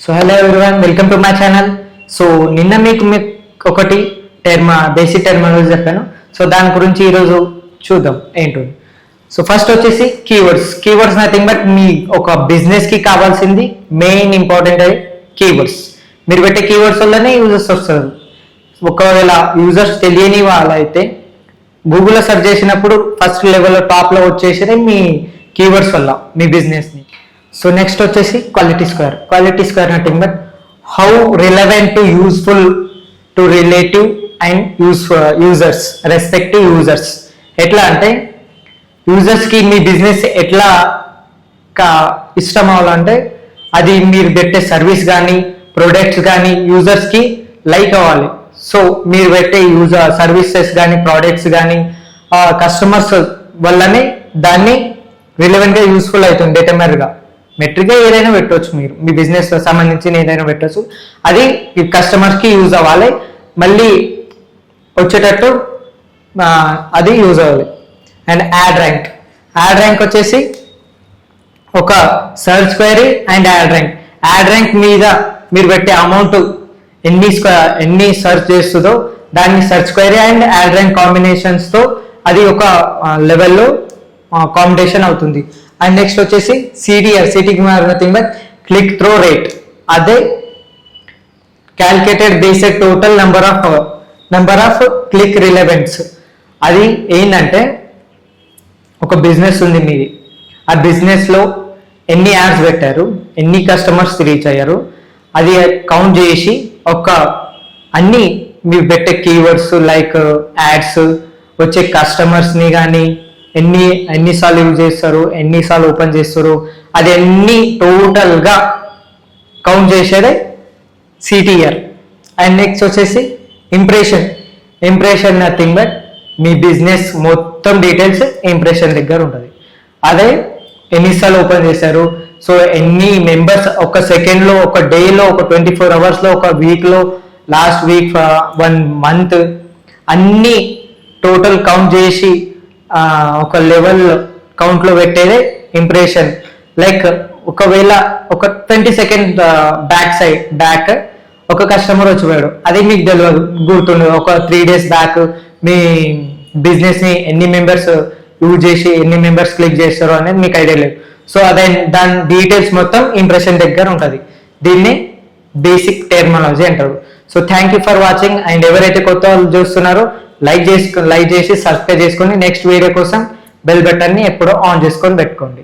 So hello everyone, welcome to my channel. So నిన్న మీకు ఒకటి బేసిక్ టెర్మినాలజీ చెప్పాను. సో దాని గురించి ఈరోజు చూద్దాం ఏంటో. సో ఫస్ట్ వచ్చేసి కీవర్డ్స్ నథింగ్ బట్ మీ ఒక బిజినెస్ కి కావాల్సింది మెయిన్ ఇంపార్టెంట్ కీవర్డ్స్. మీరు పెట్టే కీవర్డ్స్ వల్లనే యూజర్స్ వస్తారు. ఒకవేళ యూజర్స్ తెలియని వాళ్ళైతే గూగుల్లో సెర్చ్ చేసినప్పుడు ఫస్ట్ లెవెల్లో టాప్లో వచ్చేసేది మీ కీవర్డ్స్ వల్ల మీ బిజినెస్ని. సో నెక్స్ట్ వచ్చేసి quality square nothing but how relevant to useful to relative and users respective users. ఎట్లా అంటే యూజర్స్కి మీ బిజినెస్ ఎట్లా ఇష్టం అవ్వాలంటే అది మీరు పెట్టే సర్వీస్ కానీ ప్రొడక్ట్స్ కానీ యూజర్స్కి లైక్ అవ్వాలి. సో మీరు పెట్టే సర్వీసెస్ కానీ ప్రోడక్ట్స్ కానీ కస్టమర్స్ వల్లనే దాన్ని రిలవెంట్గా యూస్ఫుల్ అవుతుంది. డెటర్మర్గా మెట్రిక్గా ఏదైనా పెట్టవచ్చు, మీరు మీ బిజినెస్ సంబంధించిన ఏదైనా పెట్టవచ్చు. అది కస్టమర్స్కి యూజ్ అవ్వాలి, మళ్ళీ వచ్చేటట్టు అది యూజ్ అవ్వాలి. అండ్ యాడ్ ర్యాంక్ వచ్చేసి ఒక search query and ad rank మీద మీరు పెట్టే అమౌంట్ ఎన్ని సర్చ్ చేస్తుందో దాన్ని search query and ad rank కాంబినేషన్స్తో అది ఒక లెవెల్లో కాంపిటీషన్ అవుతుంది. అండ్ నెక్స్ట్ వచ్చేసి సిటీకి nothing but click through rate. అదే calculated based total number of click relevance. అది ఏంటంటే ఒక బిజినెస్ ఉంది మీది, ఆ బిజినెస్లో ఎన్ని యాడ్స్ పెట్టారు, ఎన్ని కస్టమర్స్ రీచ్ అయ్యారు, అది కౌంట్ చేసి అన్ని మీరు పెట్టే కీవర్డ్స్ లైక్ యాడ్స్ వచ్చే కస్టమర్స్ని కానీ ఎన్నిసార్లు యూజ్ చేస్తారు, ఎన్నిసార్లు ఓపెన్ చేస్తారు, అది అన్ని టోటల్గా కౌంట్ చేసేదే సిటిఆర్. అండ్ నెక్స్ట్ వచ్చేసి impression nothing but me business మొత్తం డీటెయిల్స్ ఇంప్రెషన్ దగ్గర ఉంటుంది. అదే ఎన్నిసార్లు ఓపెన్ చేశారు, సో ఎన్ని మెంబర్స్ ఒక సెకండ్లో, ఒక డేలో, ఒక 24 అవర్స్లో, ఒక వీక్లో, లాస్ట్ వీక్, 1 మంత్ అన్ని టోటల్ కౌంట్ చేసి ఒక లెవెల్ కౌంట్లో పెట్టేదే ఇంప్రెషన్. లైక్ ఒకవేళ ఒక 20 సెకండ్ బ్యాక్ ఒక కస్టమర్ వచ్చిపోయాడు, అది మీకు తెలియదు, గుర్తుండదు. ఒక 3 days బ్యాక్ మీ బిజినెస్ని ఎన్ని మెంబర్స్ యూజ్ చేసి ఎన్ని మెంబర్స్ క్లిక్ చేస్తారో అనేది మీకు ఐడియా లేదు. సో అదే దాని డీటెయిల్స్ మొత్తం ఇంప్రెషన్ దగ్గర ఉంటుంది. దీన్ని బేసిక్ టెర్మినాలజీ అంటారు. So thank you for watching. And ఎవరైతే కొత్త వాళ్ళు చూస్తున్నారో లైక్ చేసి సబ్స్క్రైబ్ చేసుకొని నెక్స్ట్ వీడియో కోసం బెల్ బటన్ని ఎప్పుడో ఆన్ చేసుకొని పెట్టుకోండి.